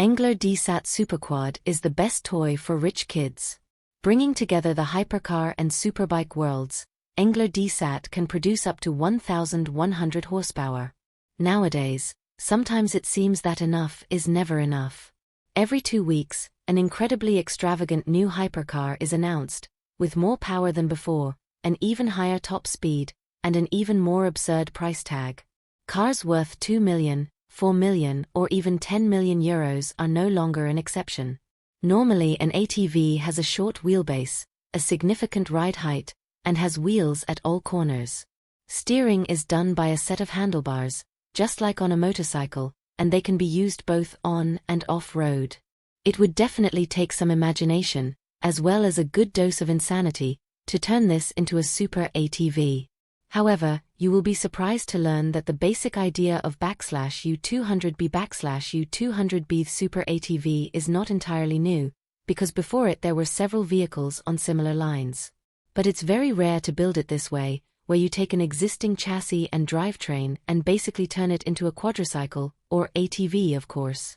Engler Desat Superquad is the best toy for rich kids. Bringing together the hypercar and superbike worlds, Engler Desat can produce up to 1,100 horsepower. Nowadays, sometimes it seems that enough is never enough. Every 2 weeks, an incredibly extravagant new hypercar is announced, with more power than before, an even higher top speed, and an even more absurd price tag. Cars worth 2 million, 4 million or even 10 million euros are no longer an exception. Normally an ATV has a short wheelbase, a significant ride height, and has wheels at all corners. Steering is done by a set of handlebars, just like on a motorcycle, and they can be used both on and off-road. It would definitely take some imagination, as well as a good dose of insanity, to turn this into a super ATV. However, you will be surprised to learn that the basic idea of U200B/U200B Super ATV is not entirely new, because before it there were several vehicles on similar lines. But it's very rare to build it this way, where you take an existing chassis and drivetrain and basically turn it into a quadricycle, or ATV of course.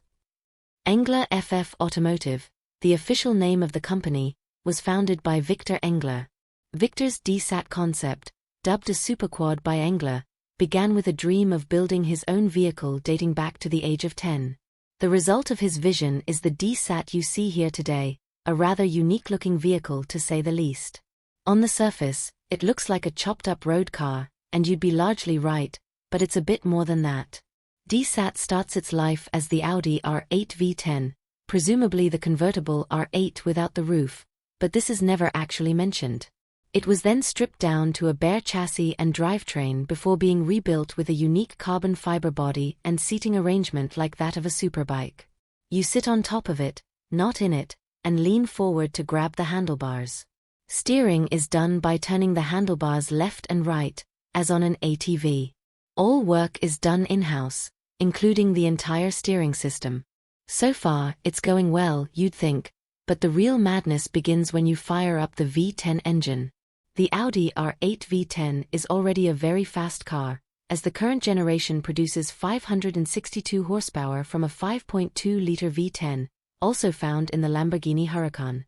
Engler FF Automotive, the official name of the company, was founded by Victor Engler. Victor's Desat concept, dubbed a superquad by Engler, began with a dream of building his own vehicle dating back to the age of 10. The result of his vision is the Desat you see here today, a rather unique-looking vehicle to say the least. On the surface, it looks like a chopped-up road car, and you'd be largely right, but it's a bit more than that. Desat starts its life as the Audi R8 V10, presumably the convertible R8 without the roof, but this is never actually mentioned. It was then stripped down to a bare chassis and drivetrain before being rebuilt with a unique carbon fiber body and seating arrangement like that of a superbike. You sit on top of it, not in it, and lean forward to grab the handlebars. Steering is done by turning the handlebars left and right, as on an ATV. All work is done in-house, including the entire steering system. So far, it's going well, you'd think, but the real madness begins when you fire up the V10 engine. The Audi R8 V10 is already a very fast car, as the current generation produces 562 horsepower from a 5.2-liter V10, also found in the Lamborghini Huracan.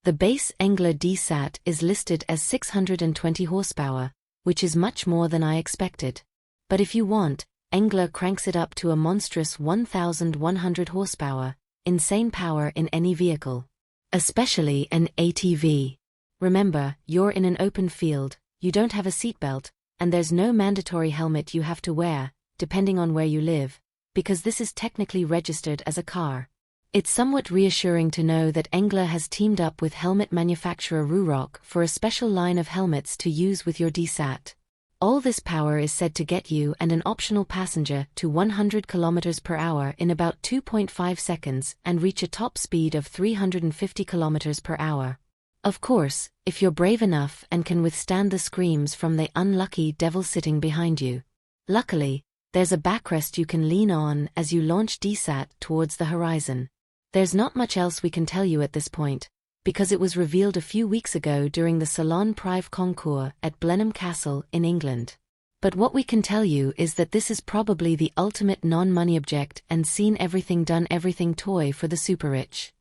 The base Engler Desat is listed as 620 horsepower, which is much more than I expected. But if you want, Engler cranks it up to a monstrous 1,100 horsepower, insane power in any vehicle. Especially an ATV. Remember, you're in an open field, you don't have a seatbelt, and there's no mandatory helmet you have to wear, depending on where you live, because this is technically registered as a car. It's somewhat reassuring to know that Engler has teamed up with helmet manufacturer Ruroc for a special line of helmets to use with your Desat. All this power is said to get you and an optional passenger to 100 km per hour in about 2.5 seconds and reach a top speed of 350 km per hour. Of course, if you're brave enough and can withstand the screams from the unlucky devil sitting behind you. Luckily, there's a backrest you can lean on as you launch Desat towards the horizon. There's not much else we can tell you at this point, because it was revealed a few weeks ago during the Salon Prive Concours at Blenheim Castle in England. But what we can tell you is that this is probably the ultimate non-money object and seen everything done everything toy for the super rich.